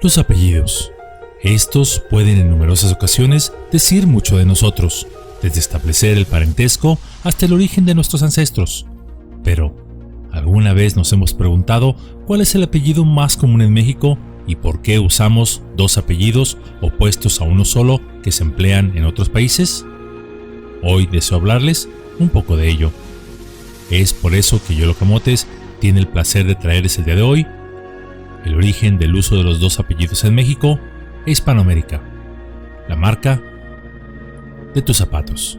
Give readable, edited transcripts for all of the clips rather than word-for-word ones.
Los apellidos. Estos pueden en numerosas ocasiones decir mucho de nosotros, desde establecer el parentesco hasta el origen de nuestros ancestros. Pero, ¿alguna vez nos hemos preguntado cuál es el apellido más común en México y por qué usamos dos apellidos opuestos a uno solo que se emplean en otros países? Hoy deseo hablarles un poco de ello. Es por eso que Yolo Camotes tiene el placer de traerles el día de hoy el origen del uso de los dos apellidos en México e Hispanoamérica. La marca de tus zapatos.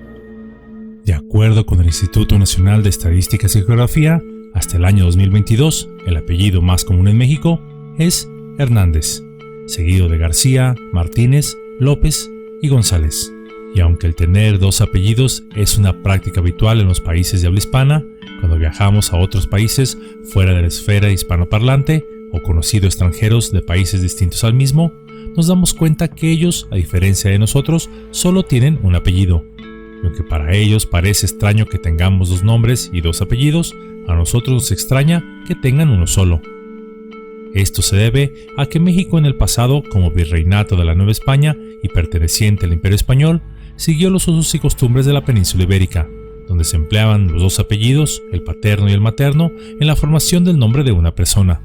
De acuerdo con el Instituto Nacional de Estadísticas y Geografía, hasta el año 2022, el apellido más común en México es Hernández, seguido de García, Martínez, López y González. Y aunque el tener dos apellidos es una práctica habitual en los países de habla hispana, cuando viajamos a otros países fuera de la esfera hispanoparlante o conocido extranjeros de países distintos al mismo, nos damos cuenta que ellos, a diferencia de nosotros, solo tienen un apellido. Y aunque para ellos parece extraño que tengamos dos nombres y dos apellidos, a nosotros nos extraña que tengan uno solo. Esto se debe a que México en el pasado, como virreinato de la Nueva España y perteneciente al Imperio Español, siguió los usos y costumbres de la península ibérica, donde se empleaban los dos apellidos, el paterno y el materno, en la formación del nombre de una persona.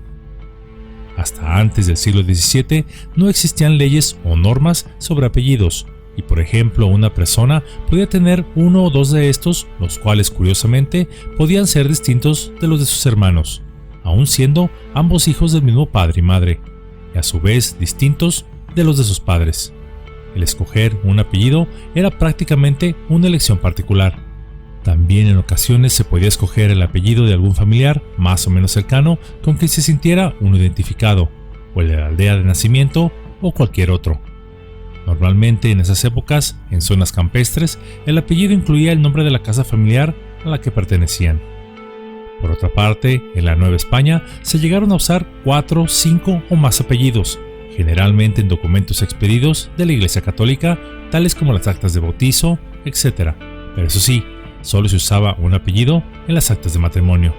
Hasta antes del siglo XVII no existían leyes o normas sobre apellidos, y por ejemplo una persona podía tener uno o dos de estos, los cuales curiosamente podían ser distintos de los de sus hermanos, aun siendo ambos hijos del mismo padre y madre, y a su vez distintos de los de sus padres. El escoger un apellido era prácticamente una elección particular. También en ocasiones se podía escoger el apellido de algún familiar más o menos cercano con quien se sintiera uno identificado, o el de la aldea de nacimiento o cualquier otro. Normalmente en esas épocas, en zonas campestres, el apellido incluía el nombre de la casa familiar a la que pertenecían. Por otra parte, en la Nueva España se llegaron a usar 4, 5 o más apellidos, generalmente en documentos expedidos de la Iglesia Católica, tales como las actas de bautizo, etc. Pero eso sí, solo se usaba un apellido en las actas de matrimonio.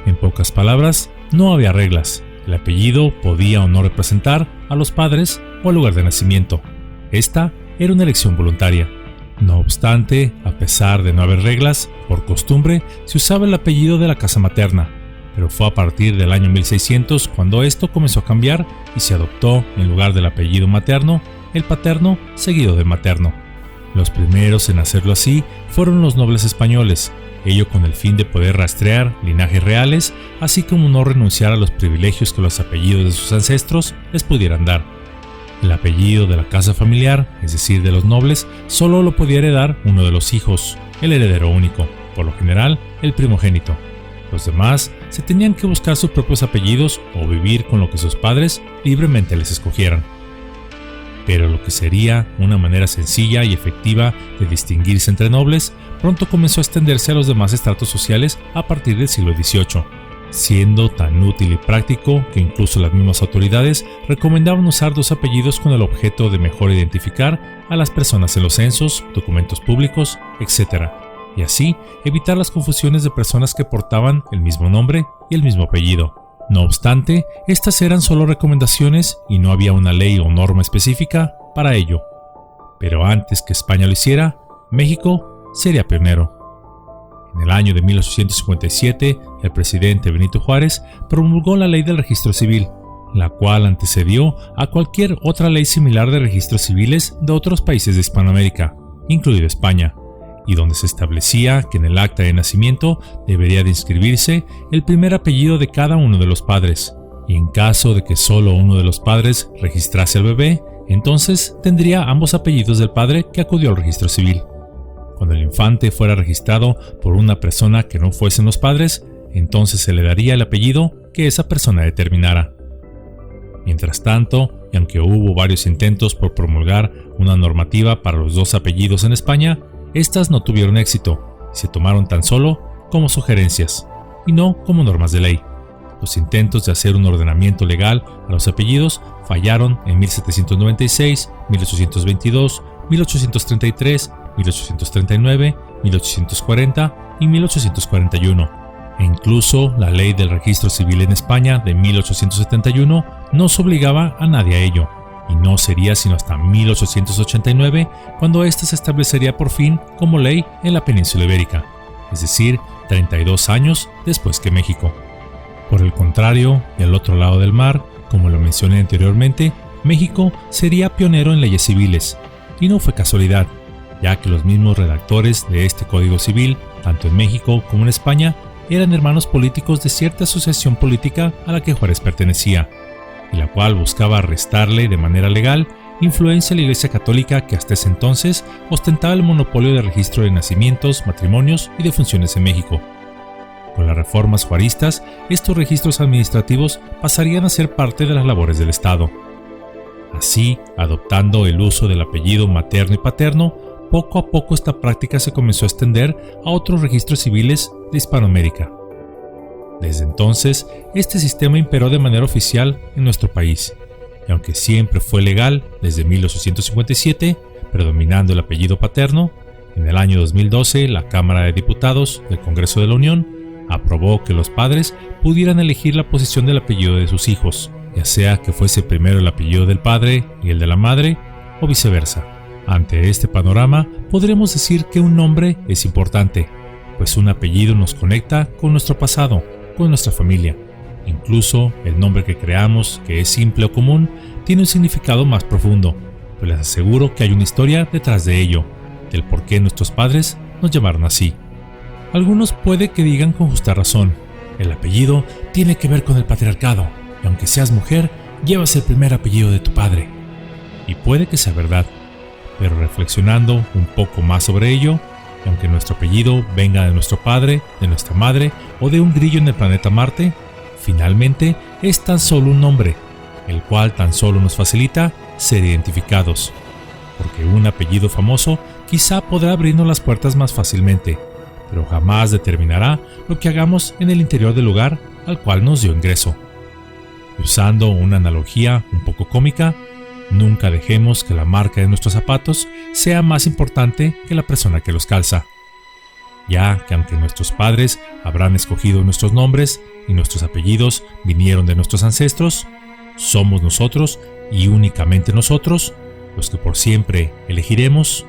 En pocas palabras, no había reglas. El apellido podía o no representar a los padres o al lugar de nacimiento. Esta era una elección voluntaria. No obstante, a pesar de no haber reglas, por costumbre se usaba el apellido de la casa materna, pero fue a partir del año 1600 cuando esto comenzó a cambiar y se adoptó, en lugar del apellido materno, el paterno seguido del materno. Los primeros en hacerlo así fueron los nobles españoles, ello con el fin de poder rastrear linajes reales, así como no renunciar a los privilegios que los apellidos de sus ancestros les pudieran dar. El apellido de la casa familiar, es decir, de los nobles, solo lo podía heredar uno de los hijos, el heredero único, por lo general el primogénito. Los demás se tenían que buscar sus propios apellidos o vivir con lo que sus padres libremente les escogieran. Pero lo que sería una manera sencilla y efectiva de distinguirse entre nobles, pronto comenzó a extenderse a los demás estratos sociales a partir del siglo XVIII, siendo tan útil y práctico que incluso las mismas autoridades recomendaban usar dos apellidos con el objeto de mejor identificar a las personas en los censos, documentos públicos, etc., y así evitar las confusiones de personas que portaban el mismo nombre y el mismo apellido. No obstante, estas eran solo recomendaciones y no había una ley o norma específica para ello. Pero antes que España lo hiciera, México sería pionero. En el año de 1857, el presidente Benito Juárez promulgó la Ley del Registro Civil, la cual antecedió a cualquier otra ley similar de registros civiles de otros países de Hispanoamérica, incluido España, y donde se establecía que en el acta de nacimiento debería de inscribirse el primer apellido de cada uno de los padres, y en caso de que solo uno de los padres registrase al bebé, entonces tendría ambos apellidos del padre que acudió al registro civil. Cuando el infante fuera registrado por una persona que no fuesen los padres, entonces se le daría el apellido que esa persona determinara. Mientras tanto, y aunque hubo varios intentos por promulgar una normativa para los dos apellidos en España, estas no tuvieron éxito y se tomaron tan solo como sugerencias, y no como normas de ley. Los intentos de hacer un ordenamiento legal a los apellidos fallaron en 1796, 1822, 1833, 1839, 1840 y 1841. E incluso la ley del registro civil en España de 1871 no obligaba a nadie a ello, y no sería sino hasta 1889 cuando ésta se establecería por fin como ley en la península ibérica, es decir, 32 años después que México. Por el contrario, y al otro lado del mar, como lo mencioné anteriormente, México sería pionero en leyes civiles, y no fue casualidad, ya que los mismos redactores de este Código Civil, tanto en México como en España, eran hermanos políticos de cierta asociación política a la que Juárez pertenecía, y la cual buscaba restarle de manera legal influencia a la Iglesia Católica, que hasta ese entonces ostentaba el monopolio de registro de nacimientos, matrimonios y defunciones en México. Con las reformas juaristas, estos registros administrativos pasarían a ser parte de las labores del Estado. Así, adoptando el uso del apellido materno y paterno, poco a poco esta práctica se comenzó a extender a otros registros civiles de Hispanoamérica. Desde entonces, este sistema imperó de manera oficial en nuestro país, y aunque siempre fue legal desde 1857, predominando el apellido paterno, en el año 2012 la Cámara de Diputados del Congreso de la Unión aprobó que los padres pudieran elegir la posición del apellido de sus hijos, ya sea que fuese primero el apellido del padre y el de la madre, o viceversa. Ante este panorama, podremos decir que un nombre es importante, pues un apellido nos conecta con nuestro pasado, con nuestra familia. Incluso el nombre que creamos, que es simple o común, tiene un significado más profundo, pero les aseguro que hay una historia detrás de ello, del por qué nuestros padres nos llamaron así. Algunos puede que digan con justa razón, el apellido tiene que ver con el patriarcado, y aunque seas mujer, llevas el primer apellido de tu padre. Y puede que sea verdad, pero reflexionando un poco más sobre ello, y aunque nuestro apellido venga de nuestro padre, de nuestra madre o de un grillo en el planeta Marte, finalmente es tan solo un nombre, el cual tan solo nos facilita ser identificados, porque un apellido famoso quizá podrá abrirnos las puertas más fácilmente, pero jamás determinará lo que hagamos en el interior del lugar al cual nos dio ingreso. Y usando una analogía un poco cómica, nunca dejemos que la marca de nuestros zapatos sea más importante que la persona que los calza, ya que aunque nuestros padres habrán escogido nuestros nombres y nuestros apellidos vinieron de nuestros ancestros, somos nosotros y únicamente nosotros los que por siempre elegiremos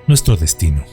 nuestro destino.